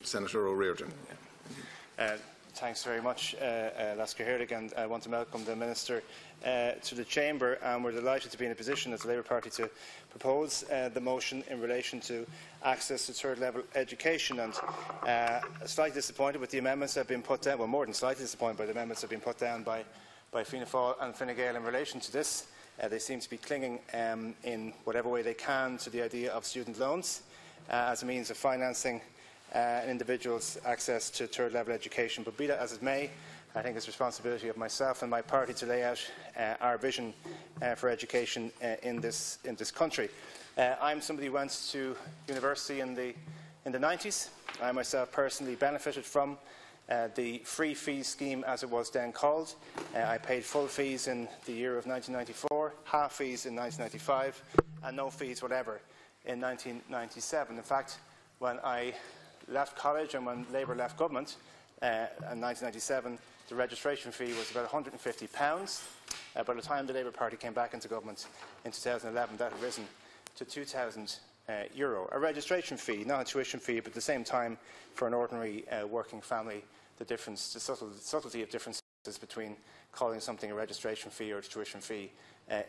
Senator O'Riordan. Thanks very much, Lasker Hirdig, and I want to welcome the Minister to the Chamber, and we're delighted to be in a position as the Labour Party to propose the motion in relation to access to third-level education. And slightly disappointed with the amendments that have been put down, well, more than slightly disappointed by the amendments that have been put down by Fianna Fáil and Fine Gael in relation to this. They seem to be clinging in whatever way they can to the idea of student loans as a means of financing an individual's access to third-level education. But be that as it may, I think it's the responsibility of myself and my party to lay out our vision for education in this country. I'm somebody who went to university in the 90s. I myself personally benefited from the free fees scheme, as it was then called. I paid full fees in the year of 1994, half fees in 1995, and no fees whatever in 1997. In fact, when I left college and when Labour left government in 1997, the registration fee was about £150. By the time the Labour Party came back into government in 2011, that had risen to €2,000. A registration fee, not a tuition fee, but at the same time, for an ordinary working family, the subtlety of differences between calling something a registration fee or a tuition fee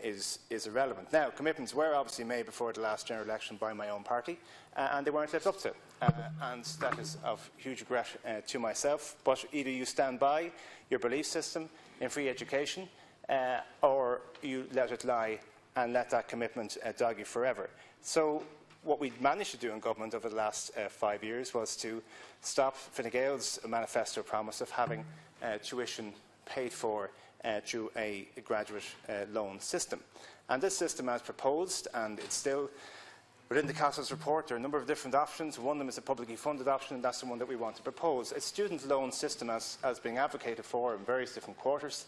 is irrelevant. Now, commitments were obviously made before the last general election by my own party, and they weren't lived up to. And that is of huge regret to myself. But either you stand by your belief system in free education, or you let it lie and let that commitment dog you forever. So what we managed to do in government over the last 5 years was to stop Fine Gael's manifesto promise of having tuition paid for through a graduate loan system. And this system, as proposed, and it's still within the Council's report, there are a number of different options. One of them is a publicly funded option, and that's the one that we want to propose. A student loan system, as being advocated for in various different quarters,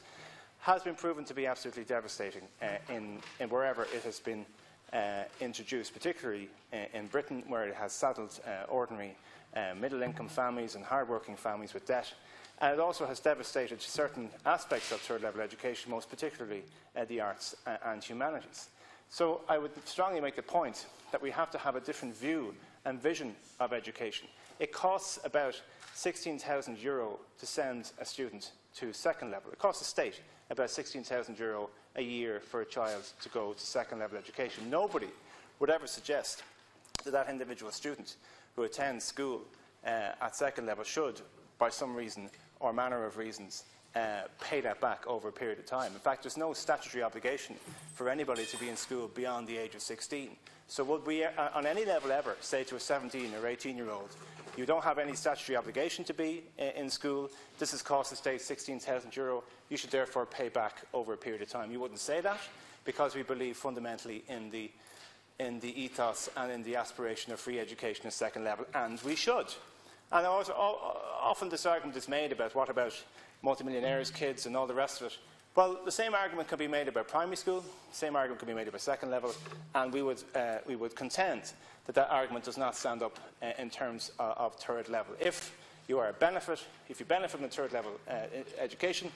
has been proven to be absolutely devastating in wherever it has been introduced, particularly in Britain, where it has saddled ordinary middle-income families and hard-working families with debt. And it also has devastated certain aspects of third-level education, most particularly the arts and humanities. So I would strongly make the point that we have to have a different view and vision of education. It costs about €16,000 to send a student to second level. It costs the state about €16,000 a year for a child to go to second-level education. Nobody would ever suggest that that individual student who attends school at second level should, by some reason or manner of reasons, pay that back over a period of time. In fact, there's no statutory obligation for anybody to be in school beyond the age of 16. So would we, on any level ever, say to a 17 or 18-year-old, you don't have any statutory obligation to be in school, this has cost the state €16,000, you should therefore pay back over a period of time? You wouldn't say that, because we believe fundamentally in the ethos and in the aspiration of free education at second level, and we should. And also, often this argument is made about what about multimillionaires' kids and all the rest of it. Well, the same argument can be made about primary school, the same argument can be made about second level, and we would contend that that argument does not stand up in terms of third level. If you benefit from the third level education,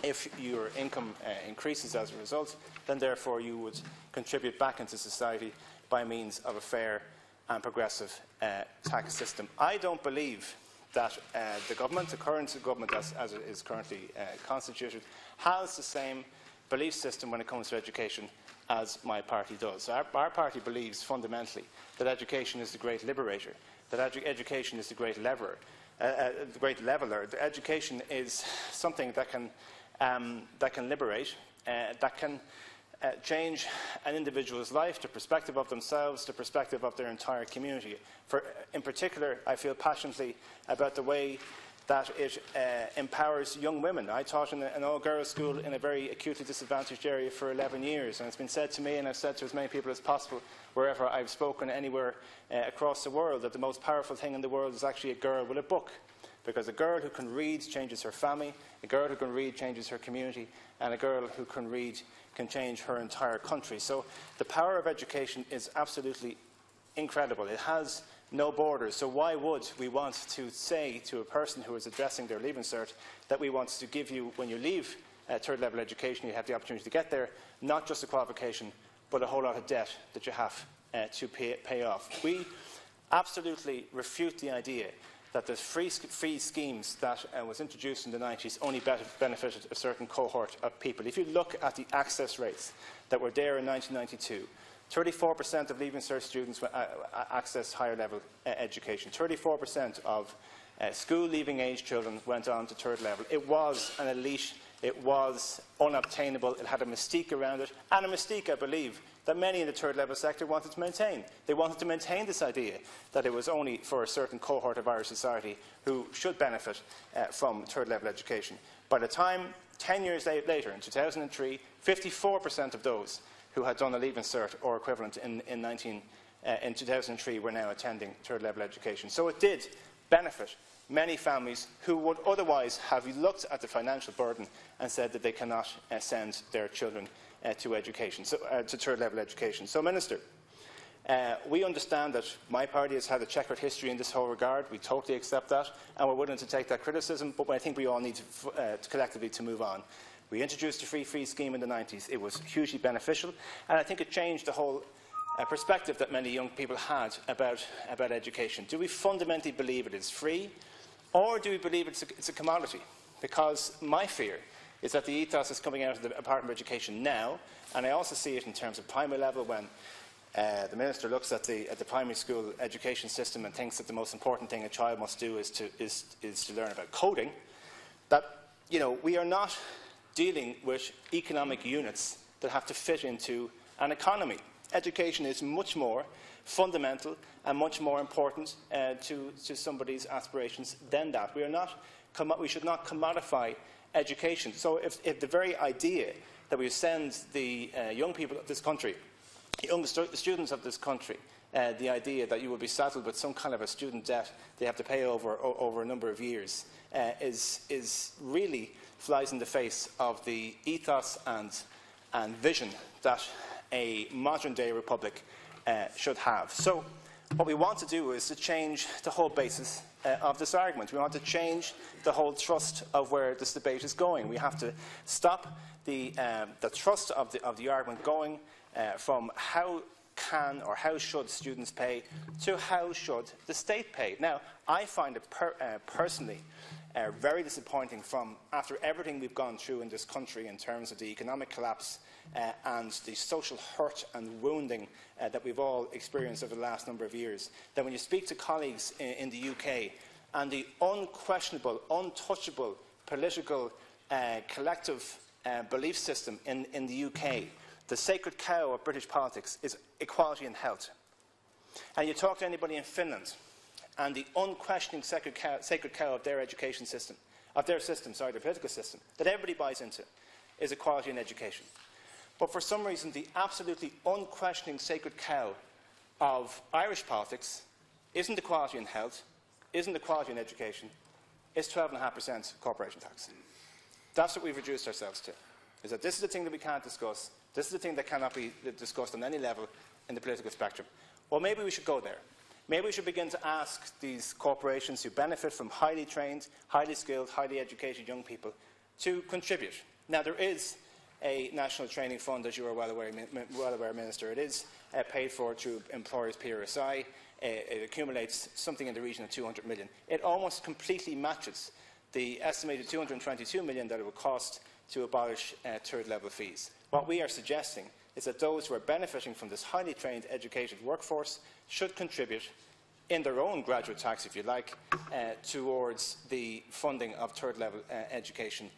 if your income increases as a result, then therefore you would contribute back into society by means of a fair and progressive tax system. I don't believe that the current government as it is currently constituted, has the same belief system when it comes to education as my party does. Our party believes fundamentally that education is the great liberator, that education is the great leveler. That education is something that can liberate, that can change an individual's life, the perspective of themselves, the perspective of their entire community. In particular, I feel passionately about the way that it empowers young women. I taught in an all-girls school in a very acutely disadvantaged area for 11 years, and it's been said to me, and I've said to as many people as possible wherever I've spoken anywhere across the world, that the most powerful thing in the world is actually a girl with a book. Because a girl who can read changes her family, a girl who can read changes her community, and a girl who can read can change her entire country. So the power of education is absolutely incredible. It has no borders. So why would we want to say to a person who is addressing their Leaving Cert that we want to give you, when you leave third level education, you have the opportunity to get there, not just a qualification, but a whole lot of debt that you have to pay off. We absolutely refute the idea that the free schemes that was introduced in the 90s only benefited a certain cohort of people. If you look at the access rates that were there in 1992, 34% of Leaving Cert students accessed higher level education. 34% of school leaving age children went on to third level. It was an elite, it was unobtainable, it had a mystique around it, and a mystique, I believe, that many in the third level sector wanted to maintain. They wanted to maintain this idea that it was only for a certain cohort of Irish society who should benefit from third level education. By the time, 10 years later, in 2003, 54% of those who had done a Leaving Cert or equivalent in 2003 were now attending third level education. So it did benefit many families who would otherwise have looked at the financial burden and said that they cannot send their children to education, to third level education. So, Minister, we understand that my party has had a checkered history in this whole regard. We totally accept that, and we're willing to take that criticism, but I think we all need to, collectively to move on. We introduced the free scheme in the 90s. It was hugely beneficial, and I think it changed the whole perspective that many young people had about education. Do we fundamentally believe it is free, or do we believe it's a commodity? Because my fear is that the ethos is coming out of the Department of Education now, and I also see it in terms of primary level when the Minister looks at the primary school education system and thinks that the most important thing a child must do is to learn about coding, that we are not dealing with economic units that have to fit into an economy. Education is much more fundamental and much more important to somebody's aspirations than that. We should not commodify education. So if the very idea that we send the young people of this country, young students of this country, the idea that you will be saddled with some kind of a student debt they have to pay over a number of years is really flies in the face of the ethos and vision that a modern-day republic should have. So what we want to do is to change the whole basis of this argument. We want to change the whole thrust of where this debate is going. We have to stop the thrust of the argument going from how can or how should students pay to how should the state pay. Now, I find it personally very disappointing after everything we've gone through in this country in terms of the economic collapse and the social hurt and wounding that we've all experienced over the last number of years, that when you speak to colleagues in the UK and the unquestionable, untouchable political collective belief system in the UK, the sacred cow of British politics is equality and health. And you talk to anybody in Finland, and the unquestioning sacred cow of their education system, their political system, that everybody buys into, is equality in education. But for some reason, the absolutely unquestioning sacred cow of Irish politics isn't equality in health, isn't equality in education, it's 12.5% corporation tax. That's what we've reduced ourselves to, is that this is the thing that we can't discuss, this is the thing that cannot be discussed on any level in the political spectrum. Well, maybe we should go there. Maybe we should begin to ask these corporations who benefit from highly trained, highly skilled, highly educated young people to contribute. Now, there is a national training fund, as you are well aware, Minister. It is paid for through employers' PRSI. It accumulates something in the region of 200 million. It almost completely matches the estimated 222 million that it would cost to abolish third-level fees. What we are suggesting is that those who are benefiting from this highly trained, educated workforce should contribute in their own graduate tax, if you like, towards the funding of third-level education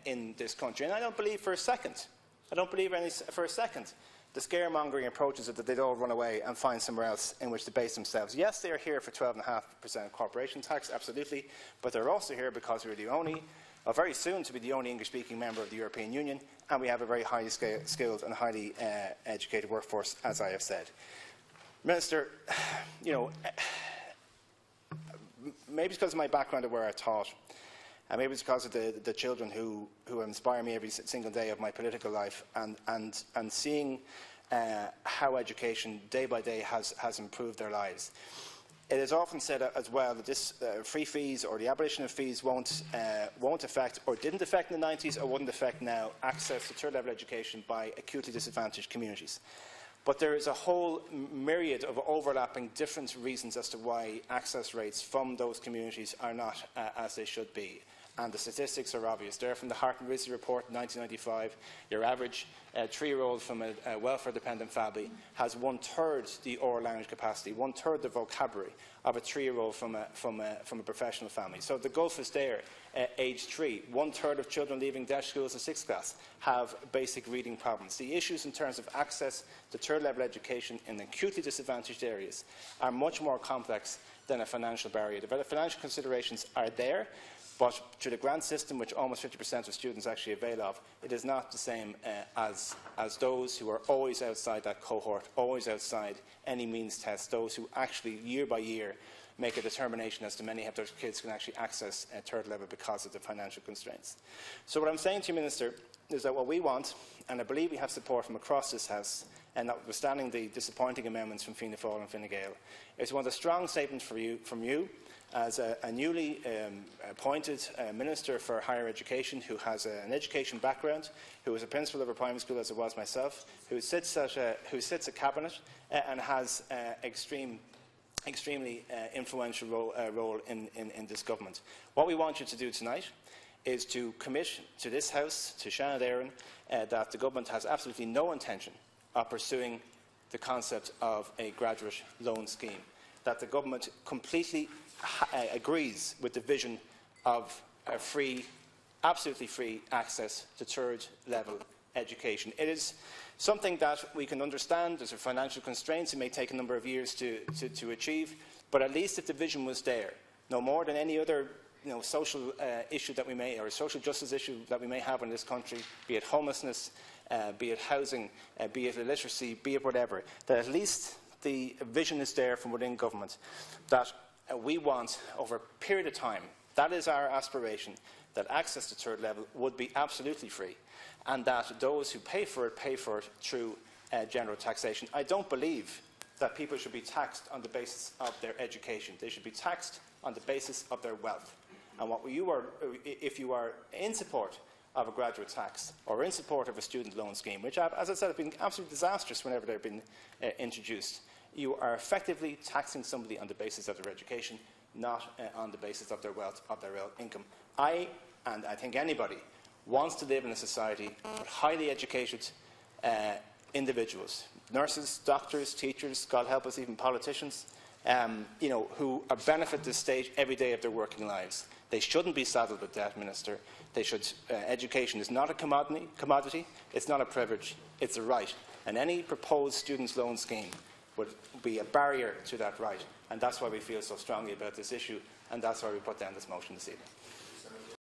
in this country. And I don't believe for a second, the scaremongering approaches that they'd all run away and find somewhere else in which to base themselves. Yes, they are here for 12.5% corporation tax, absolutely, but they're also here because we're the only, or very soon to be the only English-speaking member of the European Union, and we have a very highly skilled and highly educated workforce, as I have said. Minister, maybe it's because of my background of where I taught, and maybe it's because of the children who inspire me every single day of my political life, and seeing how education day by day has improved their lives. It is often said as well that this free fees or the abolition of fees won't affect, or didn't affect in the 90s, or wouldn't affect now, access to third-level education by acutely disadvantaged communities. But there is a whole myriad of overlapping different reasons as to why access rates from those communities are not as they should be. And the statistics are obvious. They're from the Hart and Rizzi report in 1995. Your average 3-year-old from a welfare-dependent family has 1/3 the oral language capacity, 1/3 the vocabulary of a 3-year-old from a professional family. So the gulf is there. Age 3, 1/3 of children leaving DEIS schools in 6th class have basic reading problems. The issues in terms of access to third-level education in acutely disadvantaged areas are much more complex than a financial barrier. The financial considerations are there, but through the grant system, which almost 50% of students actually avail of, it is not the same as those who are always outside that cohort, always outside any means test, those who actually, year by year, make a determination as to many of their kids can actually access a third level because of the financial constraints. So what I'm saying to you, Minister, is that what we want, and I believe we have support from across this House, and notwithstanding the disappointing amendments from Fianna Fáil and Fine Gael, is we want a strong statement from you as a newly appointed Minister for Higher Education who has an education background, who was a principal of a primary school as it was myself, who sits at Cabinet and has extremely influential role in this government. What we want you to do tonight is to commit to this House, to Seanad, that the government has absolutely no intention of pursuing the concept of a graduate loan scheme, that the government completely agrees with the vision of absolutely free access to third-level education. It is something that we can understand. There's financial constraints. It may take a number of years to achieve, but at least if the vision was there, no more than any other social issue that we may, or social justice issue that we may have in this country, be it homelessness, be it housing, be it illiteracy, be it whatever, that at least the vision is there from within government, that we want, over a period of time, that is our aspiration, that access to third level would be absolutely free, and that those who pay for it through general taxation. I don't believe that people should be taxed on the basis of their education. They should be taxed on the basis of their wealth. And if you are in support of a graduate tax or in support of a student loan scheme, which, as I said, have been absolutely disastrous whenever they've been introduced, you are effectively taxing somebody on the basis of their education, not on the basis of their wealth, of their real income. And I think anybody wants to live in a society with highly educated individuals, nurses, doctors, teachers, God help us, even politicians, who benefit this stage every day of their working lives. They shouldn't be saddled with debt, Minister. Education is not a commodity, it's not a privilege, it's a right. And any proposed students' loan scheme would be a barrier to that right. And that's why we feel so strongly about this issue, and that's why we put down this motion this evening.